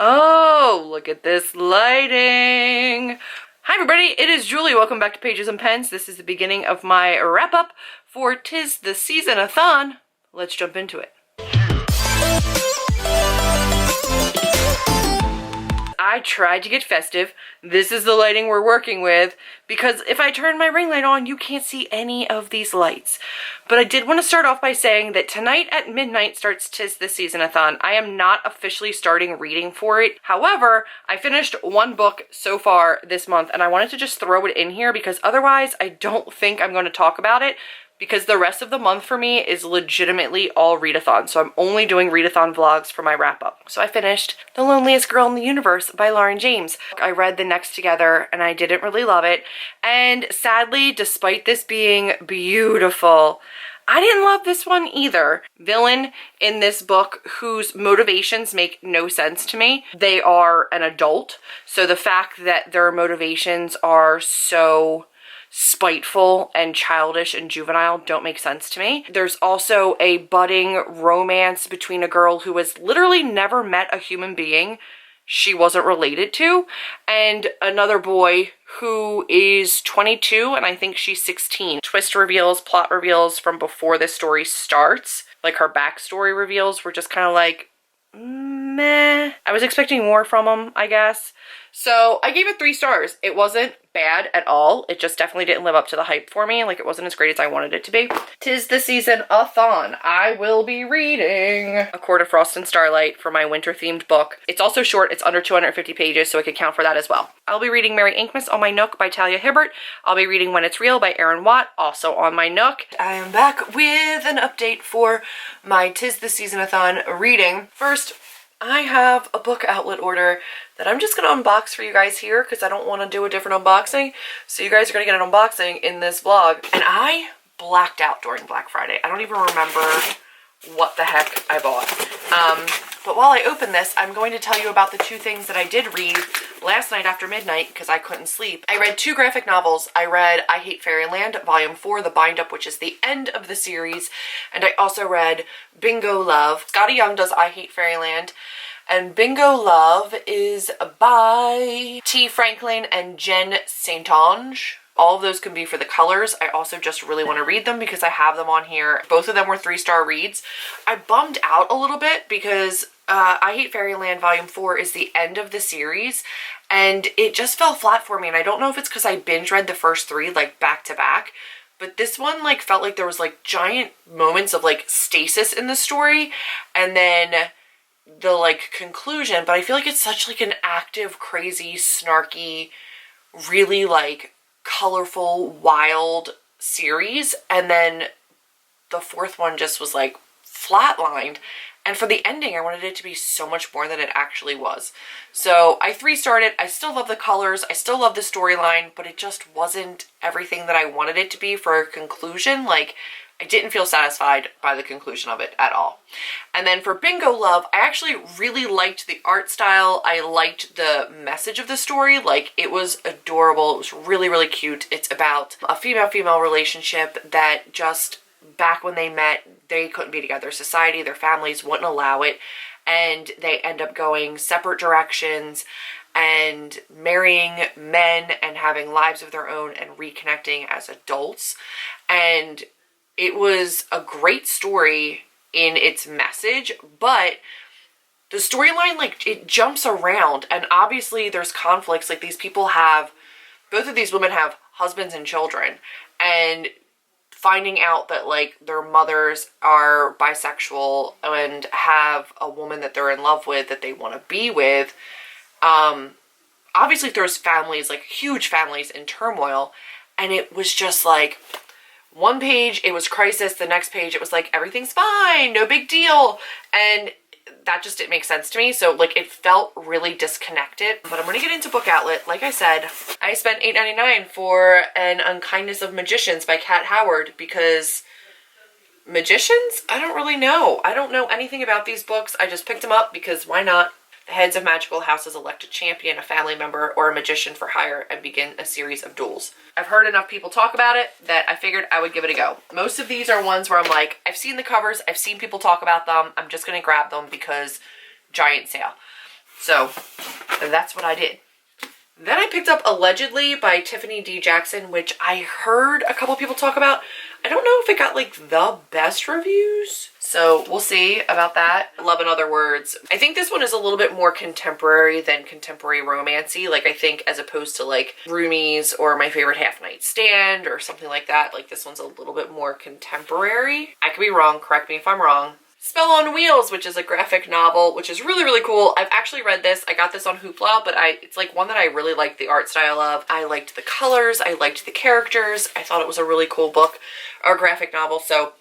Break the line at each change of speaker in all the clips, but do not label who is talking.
Oh, look at this lighting. Hi everybody, it is Julie. Welcome back to Pages and Pens. This is the beginning of my wrap-up for TistheSeasonAthon. Let's jump into it. I tried to get festive. This is the lighting we're working with because if I turn my ring light on, you can't see any of these lights. But I did want to start off by saying that tonight at midnight starts TistheSeasonAthon. I am not officially starting reading for it. However, I finished one book so far this month and I wanted to just throw it in here because otherwise I don't think I'm going to talk about it, because the rest of the month for me is legitimately all read-a-thon. So I'm only doing read-a-thon vlogs for my wrap-up. So I finished The Loneliest Girl in the Universe by Lauren James. I read The Next Together and I didn't really love it. And sadly, despite this being beautiful, I didn't love this one either. Villain in this book whose motivations make no sense to me. They are an adult. So the fact that their motivations are so spiteful and childish and juvenile don't make sense to me. There's also a budding romance between a girl who has literally never met a human being she wasn't related to, and another boy who is 22 and I think she's 16. Twist reveals, plot reveals from before this story starts, like her backstory reveals, were just kind of like, meh. I was expecting more from them, I guess. So I gave it 3 stars. It wasn't bad at all. It just definitely didn't live up to the hype for me. Like, it wasn't as great as I wanted it to be. TistheSeasonAthon. I will be reading A Court of Frost and Starlight for my winter themed book. It's also short. It's under 250 pages, so I could count for that as well. I'll be reading Mary Inkmas on my Nook by Talia Hibbert. I'll be reading When It's Real by Erin Watt, also on my Nook. I am back with an update for my TistheSeasonAthon reading. First, I have a book outlet order that I'm just going to unbox for you guys here because I don't want to do a different unboxing. So you guys are going to get an unboxing in this vlog. And I blacked out during Black Friday. I don't even remember what the heck I bought. But while I open this, I'm going to tell you about the 2 things that I did read last night after midnight because I couldn't sleep. I read 2 graphic novels. I read I Hate Fairyland, Volume 4, The Bind-Up, which is the end of the series. And I also read Bingo Love. Scotty Young does I Hate Fairyland. And Bingo Love is by T. Franklin and Jen Saintonge. All of those can be for the colors. I also just really want to read them because I have them on here. Both of them were 3-star reads. I bummed out a little bit because I Hate Fairyland Volume 4 is the end of the series and it just fell flat for me. And I don't know if it's because I binge read the first 3 like back to back, but this one like felt like there was like giant moments of like stasis in the story and then the like conclusion. But I feel like it's such like an active, crazy, snarky, really like colorful, wild series, and then the 4th one just was like flatlined. And for the ending, I wanted it to be so much more than it actually was. So I 3-starred it. I still love the colors, I still love the storyline, but it just wasn't everything that I wanted it to be for a conclusion. Like, I didn't feel satisfied by the conclusion of it at all. And then for Bingo Love, I actually really liked the art style. I liked the message of the story. Like, it was adorable. It was really, really cute. It's about a female-female relationship that just back when they met, they couldn't be together. Society, their families wouldn't allow it. And they end up going separate directions and marrying men and having lives of their own and reconnecting as adults. And it was a great story in its message, but the storyline, like, it jumps around, and obviously there's conflicts. Like, these people have, both of these women have husbands and children, and finding out that, like, their mothers are bisexual and have a woman that they're in love with that they want to be with, obviously there's families, like, huge families in turmoil, and it was just, like, one page, it was crisis. The next page, it was like, everything's fine, no big deal. And that just didn't make sense to me. So, like, it felt really disconnected. But I'm going to get into Book Outlet. Like I said, I spent $8.99 for An Unkindness of Magicians by Kat Howard because magicians? I don't really know. I don't know anything about these books. I just picked them up because why not? The heads of magical houses elect a champion, a family member, or a magician for hire and begin a series of duels. I've heard enough people talk about it that I figured I would give it a go. Most of these are ones where I'm like, I've seen the covers, I've seen people talk about them, I'm just going to grab them because giant sale. So that's what I did. Then I picked up Allegedly by Tiffany D. Jackson, which I heard a couple people talk about. I don't know if it got like the best reviews, so we'll see about that. Love in Other Words. I think this one is a little bit more contemporary than contemporary romancy. Like I think as opposed to like Roomies or My Favorite Half Night Stand or something like that, like this one's a little bit more contemporary. I could be wrong, correct me if I'm wrong. Spell on Wheels, which is a graphic novel, which is really, really cool. I've actually read this. I got this on Hoopla, but it's like one that I really liked the art style of. I liked the colors. I liked the characters. I thought it was a really cool book or graphic novel, so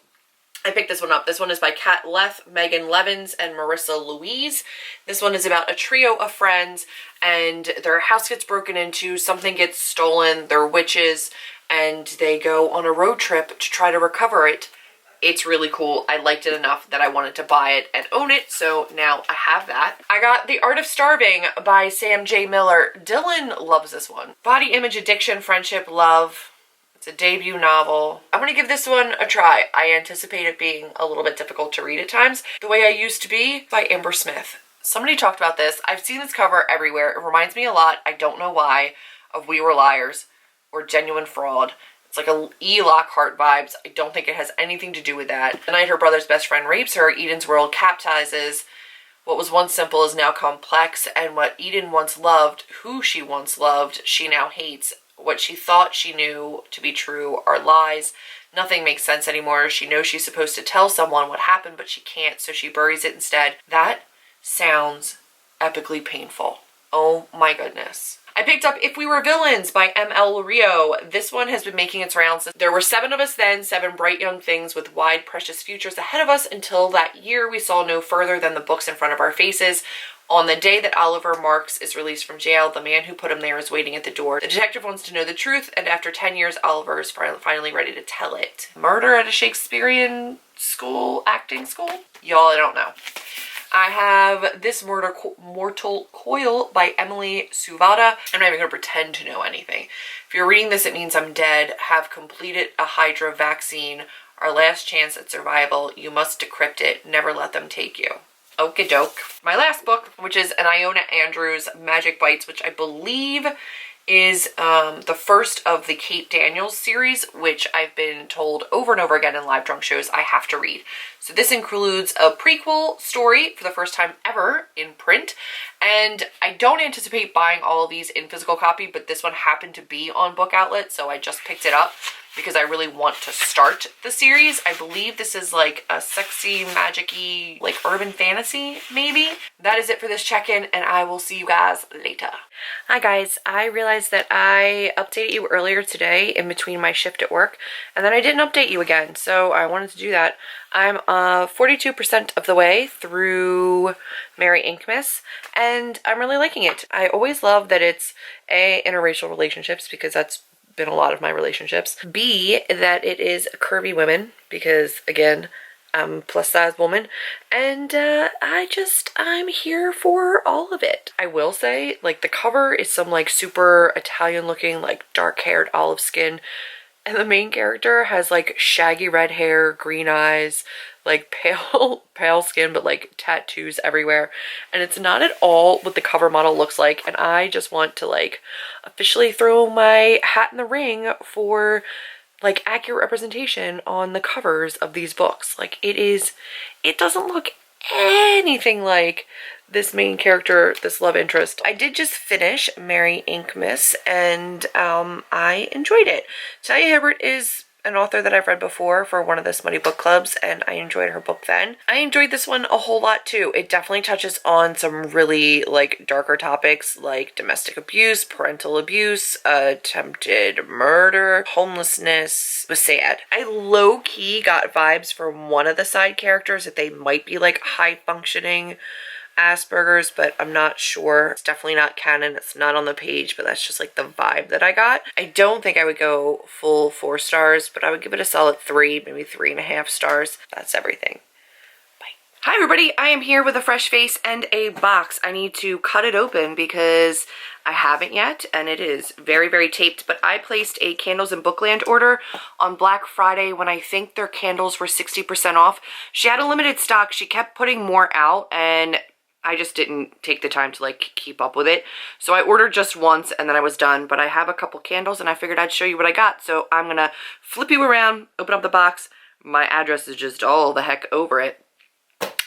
I picked this one up. This one is by Kat Leth, Megan Levins, and Marissa Louise. This one is about a trio of friends, and their house gets broken into, something gets stolen, they're witches, and they go on a road trip to try to recover it. It's really cool. I liked it enough that I wanted to buy it and own it, so now I have that. I got The Art of Starving by Sam J. Miller. Dylan loves this one. Body image addiction, friendship, love. It's a debut novel. I'm gonna give this one a try. I anticipate it being a little bit difficult to read at times. The Way I Used to Be by Amber Smith. Somebody talked about this. I've seen this cover everywhere. It reminds me a lot, I don't know why, of We Were Liars or Genuine Fraud. It's like a E. Lockhart vibes. I don't think it has anything to do with that. The night her brother's best friend rapes her, Eden's world capsizes. What was once simple is now complex, and what Eden once loved, who she once loved, she now hates. What she thought she knew to be true are lies. Nothing makes sense anymore. She knows she's supposed to tell someone what happened, but she can't, so she buries it instead. That sounds epically painful. Oh my goodness. I picked up If We Were Villains by M.L. Rio. This one has been making its rounds. There were 7 of us then, 7 bright young things with wide, precious futures ahead of us until that year we saw no further than the books in front of our faces. On the day that Oliver Marks is released from jail, the man who put him there is waiting at the door. The detective wants to know the truth, and after 10 years, Oliver is finally ready to tell it. Murder at a Shakespearean school, acting school? Y'all, I don't know. I have This Mortal Coil by Emily Suvada. I'm not even going to pretend to know anything. If you're reading this, it means I'm dead. Have completed a Hydra vaccine. Our last chance at survival. You must decrypt it. Never let them take you. Okie doke. My last book, which is an Iona Andrews Magic Bites, which I believe is the first of the Kate Daniels series, which I've been told over and over again in live drunk shows I have to read. So this includes a prequel story for the first time ever in print, and I don't anticipate buying all of these in physical copy, but this one happened to be on Book Outlet, so I just picked it up because I really want to start the series. I believe this is like a sexy, magic-y, like urban fantasy, maybe. That is it for this check-in, and I will see you guys later. Hi guys, I realized that I updated you earlier today in between my shift at work, and then I didn't update you again, so I wanted to do that. I'm 42% of the way through Merry Inkmas, and I'm really liking it. I always love that it's A, interracial relationships, because that's been a lot of my relationships. B, that it is curvy women, because again, I'm a plus size woman, and I'm here for all of it. I will say, like, the cover is some like super Italian looking, like dark haired olive skin, and the main character has like shaggy red hair, green eyes, like pale skin, but like tattoos everywhere, and it's not at all what the cover model looks like, and I just want to like officially throw my hat in the ring for like accurate representation on the covers of these books. Like it doesn't look anything like this main character, this love interest. I did just finish Merry Inkmas, and I enjoyed it. Talia Hibbert is an author that I've read before for one of the Smutty book clubs, and I enjoyed her book then. I enjoyed this one a whole lot too. It definitely touches on some really like darker topics like domestic abuse, parental abuse, attempted murder, homelessness. It was sad. I low-key got vibes from one of the side characters that they might be like high-functioning Asperger's, but I'm not sure. It's definitely not canon. It's not on the page, but that's just like the vibe that I got. I don't think I would go full 4 stars, but I would give it a solid 3, maybe 3.5 stars. That's everything. Bye. Hi everybody, I am here with a fresh face and a box. I need to cut it open because I haven't yet, and it is very, very taped, but I placed a Candles in Bookland order on Black Friday when I think their candles were 60% off. She had a limited stock. She kept putting more out, and I just didn't take the time to like keep up with it. So I ordered just once and then I was done, but I have a couple candles and I figured I'd show you what I got. So I'm gonna flip you around, open up the box. My address is just all the heck over it,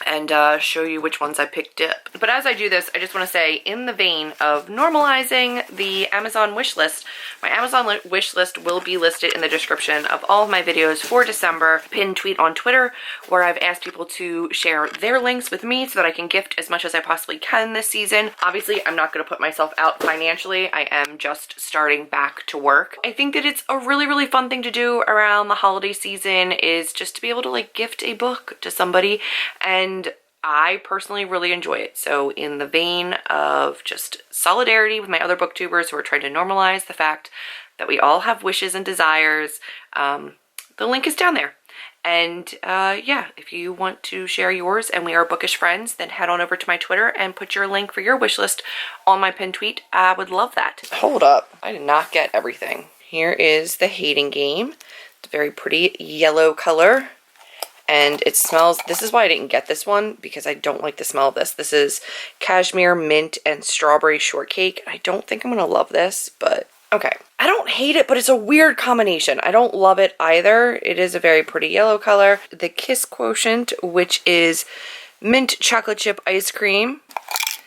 and show you which ones I picked up. But as I do this, I just want to say, in the vein of normalizing the Amazon wish list, my Amazon wish list will be listed in the description of all of my videos for December. Pinned tweet on Twitter where I've asked people to share their links with me so that I can gift as much as I possibly can this season. Obviously, I'm not going to put myself out financially. I am just starting back to work. I think that it's a really, really fun thing to do around the holiday season, is just to be able to like gift a book to somebody, and I personally really enjoy it. So in the vein of just solidarity with my other booktubers who are trying to normalize the fact that we all have wishes and desires, the link is down there. And yeah, if you want to share yours and we are bookish friends, then head on over to my Twitter and put your link for your wish list on my pinned tweet. I would love that. Hold up, I did not get everything. Here is the Hating Game. It's a very pretty yellow color. And it smells, this is why I didn't get this one, because I don't like the smell of this. This is cashmere, mint, and strawberry shortcake. I don't think I'm going to love this, but okay. I don't hate it, but it's a weird combination. I don't love it either. It is a very pretty yellow color. The Kiss Quotient, which is mint chocolate chip ice cream.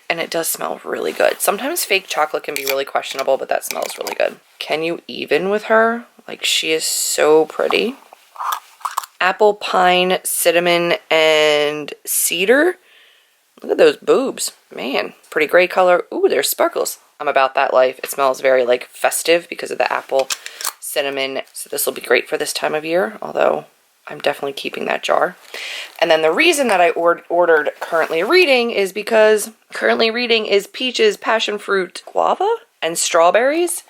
And it does smell really good. Sometimes fake chocolate can be really questionable, but that smells really good. Can you even with her? Like, she is so pretty. Apple, pine, cinnamon, and cedar. Look at those boobs. Man, pretty gray color. Ooh, there's sparkles. I'm about that life. It smells very like festive because of the apple, cinnamon. So this will be great for this time of year, although I'm definitely keeping that jar. And then the reason that I ordered Currently Reading is because Currently Reading is peaches, passion fruit, guava, and strawberries.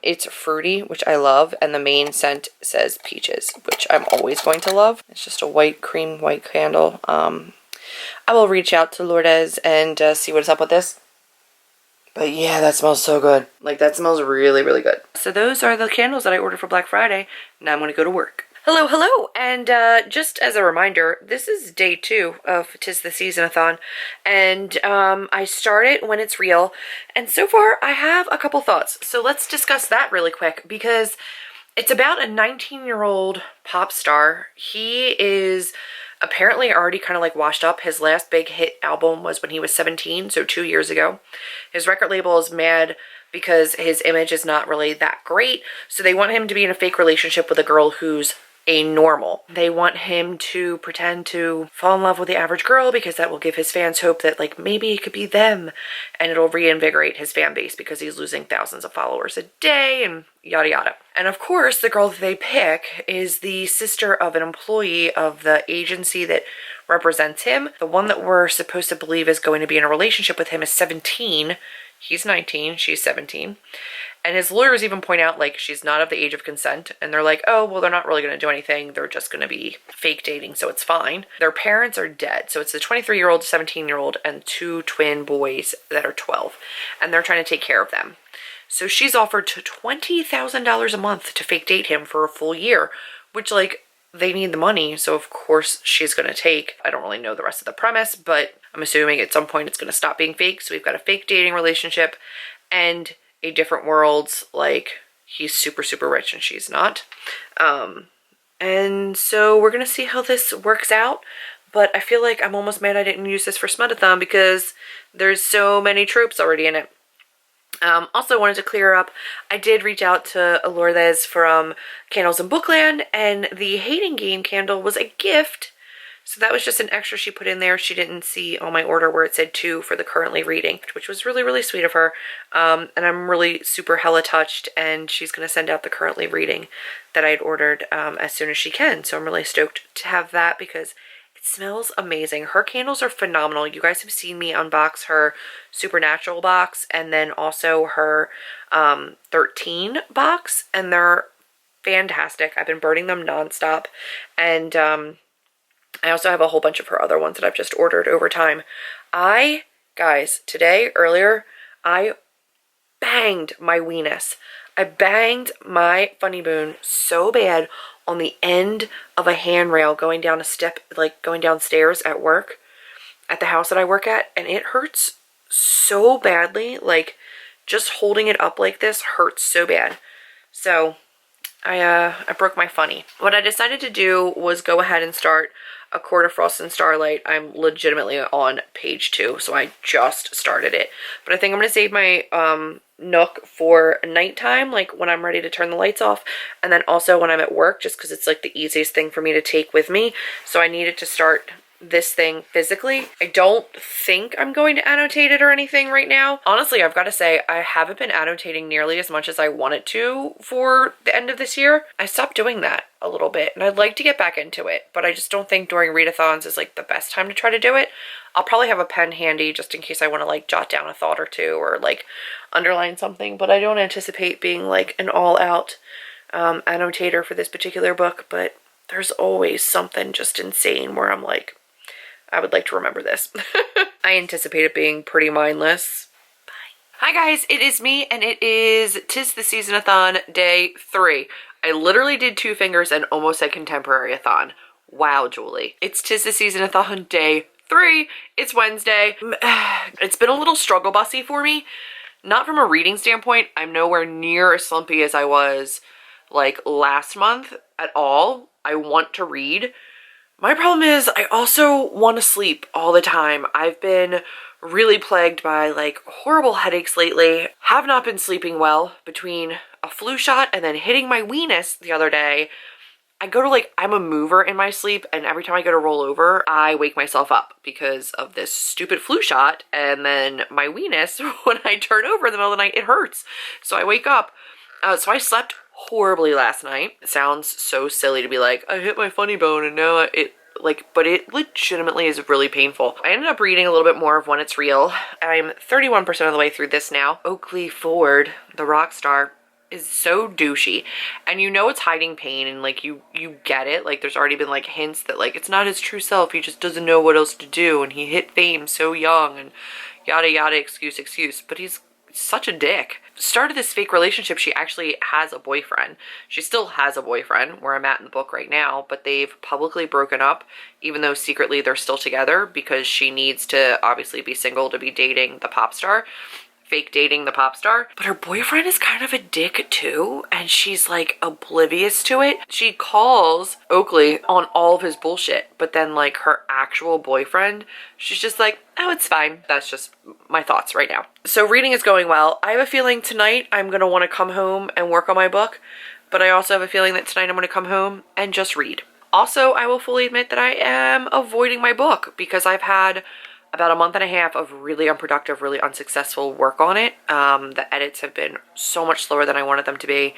It's fruity, which I love, and the main scent says peaches, which I'm always going to love. It's just a white candle. I will reach out to Lourdes and see what's up with this. But yeah, that smells so good. Like, that smells really, really good. So those are the candles that I ordered for Black Friday. Now I'm going to go to work. Hello, and just as a reminder, this is day 2 of TistheSeasonAthon, and I start it when it's real, and so far I have a couple thoughts. So let's discuss that really quick, because it's about a 19-year-old pop star. He is apparently already kind of like washed up. His last big hit album was when he was 17, so 2 years ago. His record label is mad because his image is not really that great, so they want him to be in a fake relationship with a girl who's a normal. They want him to pretend to fall in love with the average girl because that will give his fans hope that like maybe it could be them, and it'll reinvigorate his fan base because he's losing thousands of followers a day and yada yada. And of course, the girl that they pick is the sister of an employee of the agency that represents him. The one that we're supposed to believe is going to be in a relationship with him is 17. He's 19, she's 17. And his lawyers even point out, like, she's not of the age of consent. And they're like, oh, well, they're not really going to do anything. They're just going to be fake dating, so it's fine. Their parents are dead. So it's a 23-year-old, 17-year-old, and 2 twin boys that are 12. And they're trying to take care of them. So she's offered to $20,000 a month to fake date him for a full year, which, like, they need the money. So, of course, she's going to take. I don't really know the rest of the premise, but I'm assuming at some point it's going to stop being fake. So we've got a fake dating relationship and a different worlds, like he's super, super rich and she's not. And so we're going to see how this works out. But I feel like I'm almost mad I didn't use this for Smutathon because there's so many tropes already in it. Also wanted to clear up, I did reach out to Lourdes from Candles in Bookland, and the Hating Game candle was a gift. So that was just an extra she put in there. She didn't see on my order where it said 2 for the Currently Reading, which was really, really sweet of her. And I'm really super hella touched, and she's going to send out the Currently Reading that I had ordered as soon as she can. So I'm really stoked to have that because it smells amazing. Her candles are phenomenal. You guys have seen me unbox her Supernatural box and then also her 13 box, and they're fantastic. I've been burning them nonstop, and I also have a whole bunch of her other ones that I've just ordered over time. Guys, earlier, I banged my weenus. I banged my funny bone so bad on the end of a handrail going down a step, like going downstairs at work. at the house that I work at, and it hurts so badly. Like, just holding it up like this hurts so bad. So I broke my funny. What I decided to do was go ahead and start A Court of Frost and Starlight. I'm legitimately on page 2, so I just started it. But I think I'm going to save my Nook for nighttime, like when I'm ready to turn the lights off, and then also when I'm at work, just because it's like the easiest thing for me to take with me. So I needed to start this thing physically. I don't think I'm going to annotate it or anything right now. Honestly, I've got to say, I haven't been annotating nearly as much as I wanted to for the end of this year. I stopped doing that a little bit, and I'd like to get back into it, but I just don't think during readathons is like the best time to try to do it. I'll probably have a pen handy just in case I want to like jot down a thought or two or like underline something, but I don't anticipate being like an all-out annotator for this particular book. But there's always something just insane where I'm like, I would like to remember this. I anticipate it being pretty mindless. Bye. Hi guys, it is me, and it is TistheSeasonAthon day 3. I literally did 2 fingers and almost said contemporary-a-thon. Wow, Julie. It's TistheSeasonAthon day 3. It's Wednesday. It's been a little struggle bussy for me. Not from a reading standpoint. I'm nowhere near as slumpy as I was like last month at all. I want to read. My problem is I also want to sleep all the time. I've been really plagued by like horrible headaches lately. Have not been sleeping well between a flu shot and then hitting my weenus the other day. I go to like, I'm a mover in my sleep, and every time I go to roll over, I wake myself up because of this stupid flu shot. And then my weenus, when I turn over in the middle of the night, it hurts. So I wake up. So I slept horribly last night. It sounds so silly to be like, I hit my funny bone and now but it legitimately is really painful. I ended up reading a little bit more of When It's Real. I'm 31% of the way through this now. Oakley Ford, the rock star, is so douchey, and you know it's hiding pain, and like you get it. Like there's already been like hints that like it's not his true self, he just doesn't know what else to do, and he hit fame so young, and yada yada, excuse, but he's such a dick. Started this fake relationship. She actually has a boyfriend. She still has a boyfriend, where I'm at in the book right now, but they've publicly broken up, even though secretly they're still together, because she needs to obviously be single to be dating the pop star. Fake dating the pop star. But her boyfriend is kind of a dick too, and she's like oblivious to it. She calls Oakley on all of his bullshit, but then like her actual boyfriend, she's just like, oh, it's fine. That's just my thoughts right now. So reading is going well. I have a feeling tonight I'm gonna want to come home and work on my book, but I also have a feeling that tonight I'm gonna come home and just read. Also, I will fully admit that I am avoiding my book because I've had about a month and a half of really unproductive, really unsuccessful work on it. The edits have been so much slower than I wanted them to be.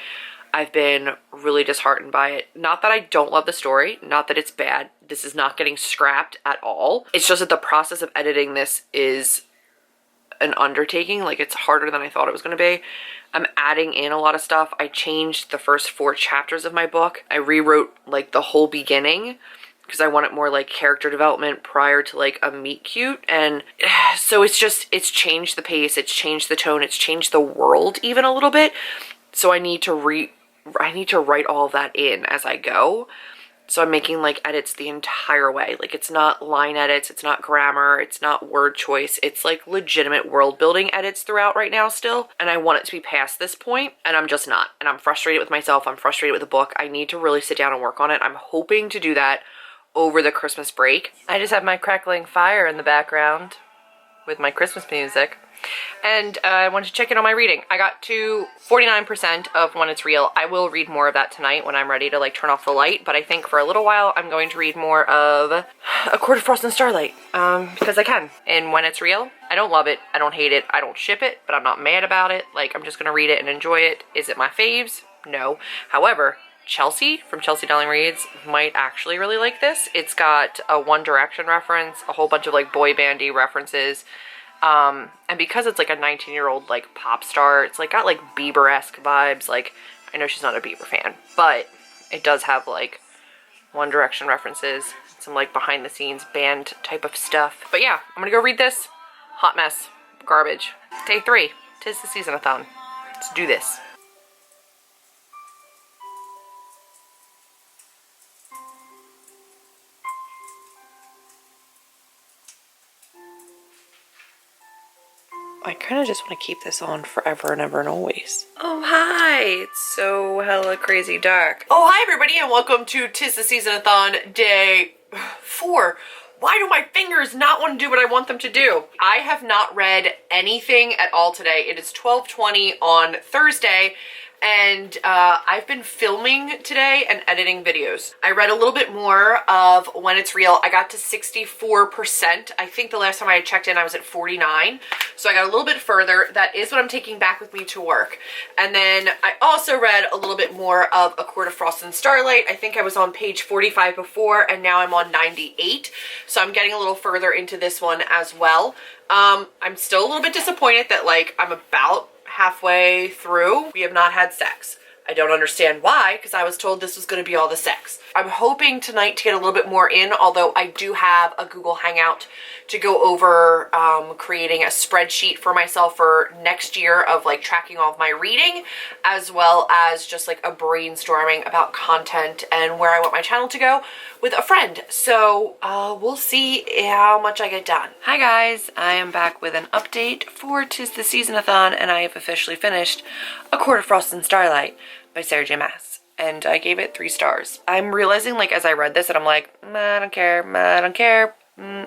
I've been really disheartened by it. Not that I don't love the story, not that it's bad. This is not getting scrapped at all. It's just that the process of editing this is an undertaking. Like, it's harder than I thought it was going to be. I'm adding in a lot of stuff. I changed the first 4 chapters of my book. I rewrote like the whole beginning, because I want it more like character development prior to like a meet cute. And so it's changed the pace, it's changed the tone, it's changed the world even a little bit. So I need to write all of that in as I go. So I'm making like edits the entire way. Like, it's not line edits, it's not grammar, it's not word choice. It's like legitimate world building edits throughout right now still. And I want it to be past this point, and I'm just not. And I'm frustrated with myself, I'm frustrated with the book. I need to really sit down and work on it. I'm hoping to do that over the Christmas break. I just have my crackling fire in the background with my Christmas music. And I wanted to check in on my reading. I got to 49% of When It's Real. I will read more of that tonight when I'm ready to like turn off the light, but I think for a little while I'm going to read more of A Court of Frost and Starlight, because I can. And When It's Real, I don't love it, I don't hate it, I don't ship it, but I'm not mad about it. Like, I'm just gonna read it and enjoy it. Is it my faves? No. However, Chelsea from Chelsea Darling Reads might actually really like this. It's got a One Direction reference, a whole bunch of like boy bandy references, and because it's like a 19-year-old like pop star, it's like got like Bieber-esque vibes. Like, I know she's not a Bieber fan, but it does have like One Direction references, some like behind the scenes band type of stuff. But yeah, I'm gonna go read this. Hot mess, garbage. Day 3, 'tis the season-a-thon. Let's do this. I kind of just want to keep this on forever and ever and always. Oh, hi. It's so hella crazy dark. Oh, hi, everybody, and welcome to TistheSeasonAthon day 4. Why do my fingers not want to do what I want them to do? I have not read anything at all today. It is 12:20 on Thursday, and I've been filming today and editing videos. I read a little bit more of When It's Real. I got to 64%. I think the last time I checked in, I was at 49. So I got a little bit further. That is what I'm taking back with me to work. And then I also read a little bit more of A Court of Frost and Starlight. I think I was on page 45 before, and now I'm on 98. So I'm getting a little further into this one as well. I'm still a little bit disappointed that, like, I'm about halfway through. We have not had sex. I don't understand why, because I was told this was going to be all the sex. I'm hoping tonight to get a little bit more in, although I do have a Google Hangout to go over creating a spreadsheet for myself for next year of like tracking all of my reading, as well as just like a brainstorming about content and where I want my channel to go with a friend. So we'll see how much I get done. Hi guys, I am back with an update for TistheSeasonAthon, and I have officially finished A Court of Frost and Starlight by Sarah J. Maas, and I gave it 3 stars. I'm realizing, like, as I read this, and I'm like, I don't care, I don't care,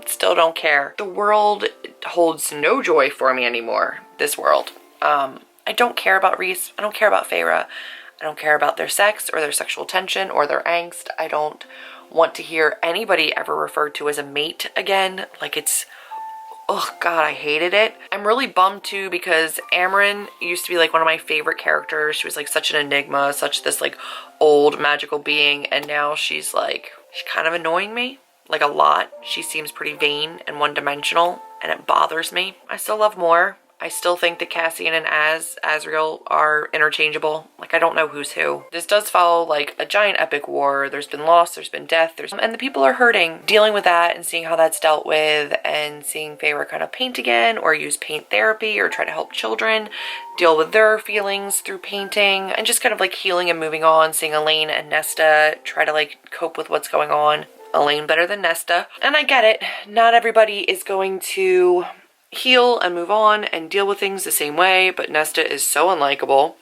still don't care. The world holds no joy for me anymore, this world. I don't care about Reese, I don't care about Feyre, I don't care about their sex or their sexual tension or their angst. I don't want to hear anybody ever referred to as a mate again. Like, it's, oh god, I hated it. I'm really bummed too, because Amryn used to be like one of my favorite characters. She was like such an enigma, such this like old magical being, and now she's kind of annoying me, like a lot. She seems pretty vain and one-dimensional, and it bothers me. I still love Mor. I still think that Cassian and Azriel are interchangeable. Like, I don't know who's who. This does follow like a giant epic war. There's been loss, there's been death, and the people are hurting. Dealing with that and seeing how that's dealt with, and seeing Feyre kind of paint again, or use paint therapy, or try to help children deal with their feelings through painting, and just kind of like healing and moving on. Seeing Elaine and Nesta try to like cope with what's going on. Elaine better than Nesta. And I get it. Not everybody is going to heal and move on and deal with things the same way, but Nesta is so unlikable.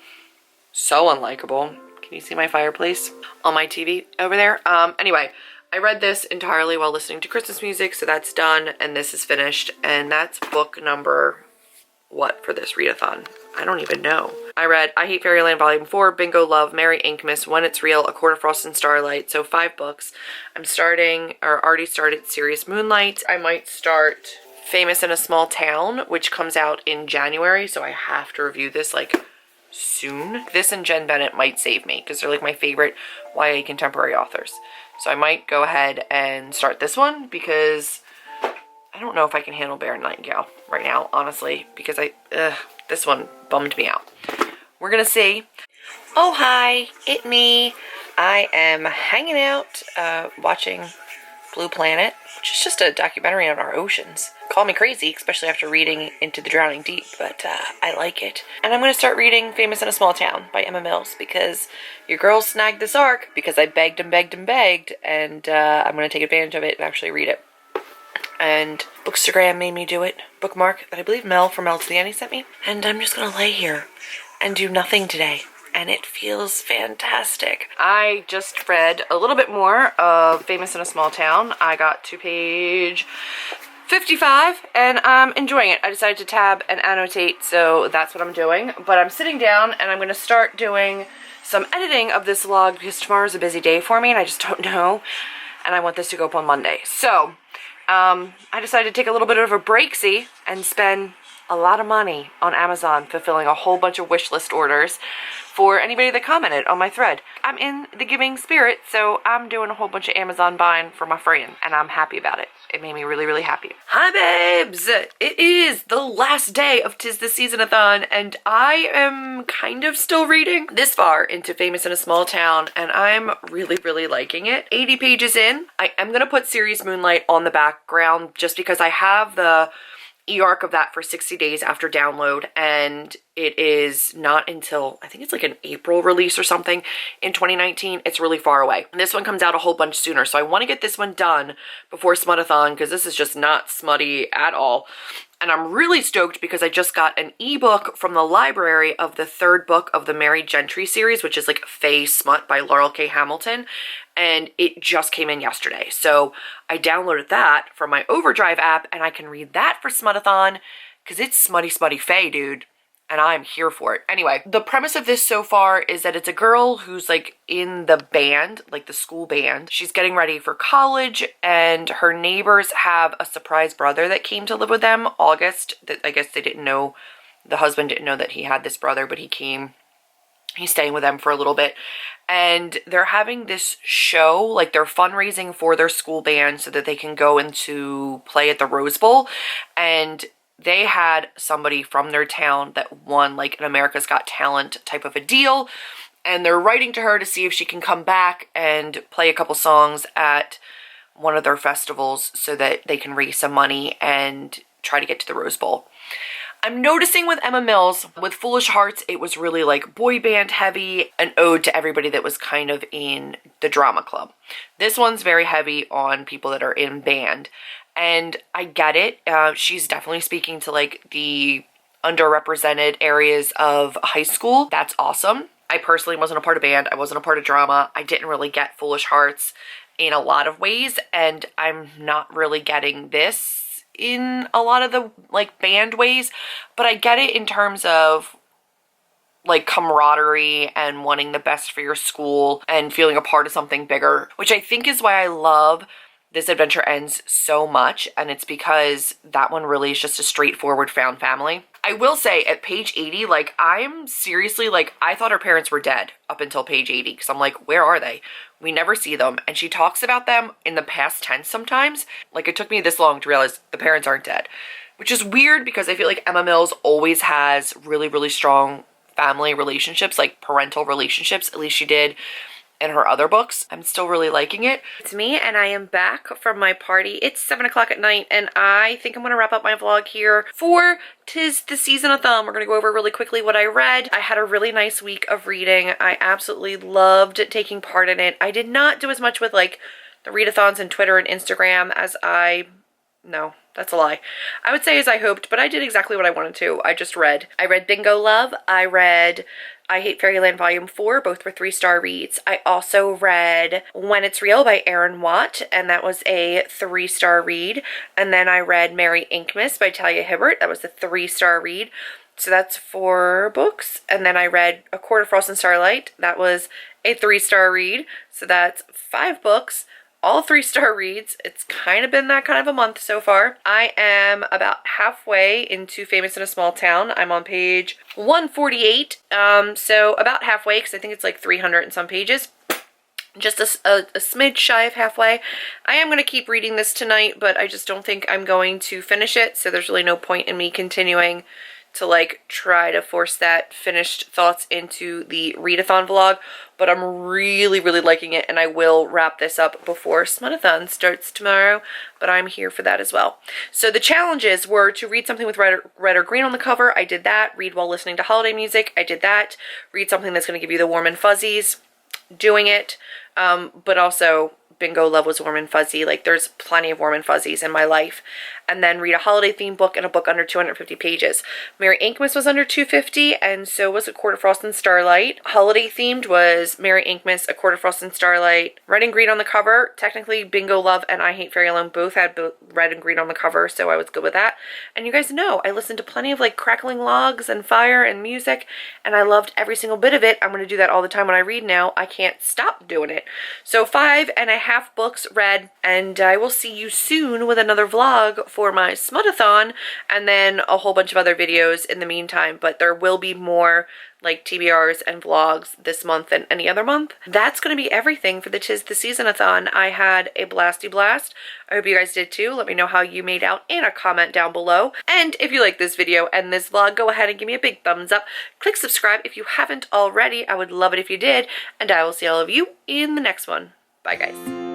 So unlikable. Can you see my fireplace on my TV over there? Anyway, I read this entirely while listening to Christmas music, so that's done, and this is finished, and that's book number, what, for this readathon? I don't even know. I read I Hate Fairyland Volume 4, Bingo Love, Merry Inkmas, When It's Real, A Court of Frost and Starlight, so 5 books. I'm starting, or already started, Serious Moonlight. I might start Famous in a Small Town, which comes out in January, so I have to review this like soon. This and Jen Bennett might save me, because they're like my favorite YA contemporary authors. So I might go ahead and start this one, because I don't know if I can handle Baron Nightingale right now, honestly, because this one bummed me out. We're gonna see. Oh, hi, it's me. I am hanging out, watching Blue Planet, which is just a documentary on our oceans. Call me crazy, especially after reading Into the Drowning Deep, but I like it. And I'm going to start reading Famous in a Small Town by Emma Mills, because your girl snagged this arc because I begged and begged and begged, and I'm going to take advantage of it and actually read it. And Bookstagram made me do it. Bookmark that I believe Mel from Mel to the Annie sent me. And I'm just going to lay here and do nothing today. And it feels fantastic. I just read a little bit more of Famous in a Small Town. I got to page 55, and I'm enjoying it. I decided to tab and annotate, so that's what I'm doing. But I'm sitting down, and I'm going to start doing some editing of this vlog, because tomorrow's a busy day for me, and I just don't know. And I want this to go up on Monday. So, I decided to take a little bit of a break-see and spend a lot of money on Amazon, fulfilling a whole bunch of wish list orders for anybody that commented on my thread. I'm in the giving spirit, so I'm doing a whole bunch of Amazon buying for my friend, and I'm happy about it. It made me really, really happy. Hi, babes! It is the last day of TistheSeasonAthon, and I am kind of still reading this far into Famous in a Small Town, and I'm really, really liking it. 80 pages in. I am going to put Serious Moonlight on the background, just because I have the e-arc of that for 60 days after download, and it is not until, I think it's like an April release or something in 2019. It's really far away. And this one comes out a whole bunch sooner, so I want to get this one done before Smutathon, because this is just not smutty at all. And I'm really stoked because I just got an ebook from the library of the third book of the Mary Gentry series, which is like Fae Smut by Laurel K. Hamilton. And it just came in yesterday. So I downloaded that from my Overdrive app and I can read that for Smutathon because it's smutty, smutty Fae, dude. And I'm here for it. Anyway, the premise of this so far is that it's a girl who's like in the band, like the school band. She's getting ready for college and her neighbors have a surprise brother that came to live with them, August. That I guess they didn't know, the husband didn't know that he had this brother, but he came. He's staying with them for a little bit. And they're having this show, like they're fundraising for their school band so that they can go into play at the Rose Bowl. And they had somebody from their town that won like an America's Got Talent type of a deal. And they're writing to her to see if she can come back and play a couple songs at one of their festivals so that they can raise some money and try to get to the Rose Bowl. I'm noticing with Emma Mills, with Foolish Hearts, it was really like boy band heavy, an ode to everybody that was kind of in the drama club. This one's very heavy on people that are in band. And I get it. She's definitely speaking to like the underrepresented areas of high school. That's awesome. I personally wasn't a part of band. I wasn't a part of drama. I didn't really get Foolish Hearts in a lot of ways. And I'm not really getting this in a lot of the like band ways. But I get it in terms of like camaraderie and wanting the best for your school and feeling a part of something bigger, which I think is why I love This Adventure Ends so much, and it's because that one really is just a straightforward found family. I will say at page 80, like I'm seriously like, I thought her parents were dead up until page 80 because I'm like, where are they? We never see them. And she talks about them in the past tense sometimes. Like it took me this long to realize the parents aren't dead, which is weird because I feel like Emma Mills always has really, really strong family relationships, like parental relationships. At least she did in her other books. I'm still really liking it. It's me and I am back from my party. It's 7 o'clock at night and I think I'm gonna wrap up my vlog here for Tis the Season-a-thon. We're gonna go over really quickly what I read. I had a really nice week of reading. I absolutely loved taking part in it. I did not do as much with like the read-a-thons and Twitter and Instagram as no, that's a lie. I would say as I hoped, but I did exactly what I wanted to. I read Bingo Love. I read I Hate Fairyland Volume 4, both were 3-star reads. I also read When It's Real by Aaron Watt, and that was a 3-star read. And then I read Merry Inkmas by Talia Hibbert. That was a 3-star read. So that's 4 books. And then I read A Court of Frost and Starlight. That was a 3-star read. So that's 5 books. All 3-star reads. It's kind of been that kind of a month so far. I am about halfway into Famous in a Small Town. I'm on page 148. So about halfway because I think it's like 300 and some pages. Just a smidge shy of halfway. I am going to keep reading this tonight, but I just don't think I'm going to finish it. So there's really no point in me continuing to like try to force that finished thoughts into the read-a-thon vlog, but I'm really, really liking it, and I will wrap this up before Smutathon starts tomorrow, but I'm here for that as well. So the challenges were to read something with red or green on the cover. I did that. Read while listening to holiday music. I did that. Read something that's going to give you the warm and fuzzies. Doing it. But also Bingo Love was warm and fuzzy. Like there's plenty of warm and fuzzies in my life. And then read a holiday themed book and a book under 250 pages. Merry Inkmas was under 250 and so was A Court of Frost and Starlight. Holiday themed was Merry Inkmas, A Court of Frost and Starlight. Red and green on the cover. Technically Bingo Love and I Hate Fairyland both had red and green on the cover, so I was good with that. And you guys know I listened to plenty of like crackling logs and fire and music, and I loved every single bit of it. I'm going to do that all the time when I read now. I can't stop doing it. So 5.5 books read, and I will see you soon with another vlog for my Smutathon, and then a whole bunch of other videos in the meantime, but there will be more like TBRs and vlogs this month than any other month. That's going to be everything for the Tis the Season-a-thon. I had a blasty blast. I hope you guys did too. Let me know how you made out in a comment down below. And if you like this video and this vlog, go ahead and give me a big thumbs up. Click subscribe if you haven't already. I would love it if you did. And I will see all of you in the next one. Bye guys.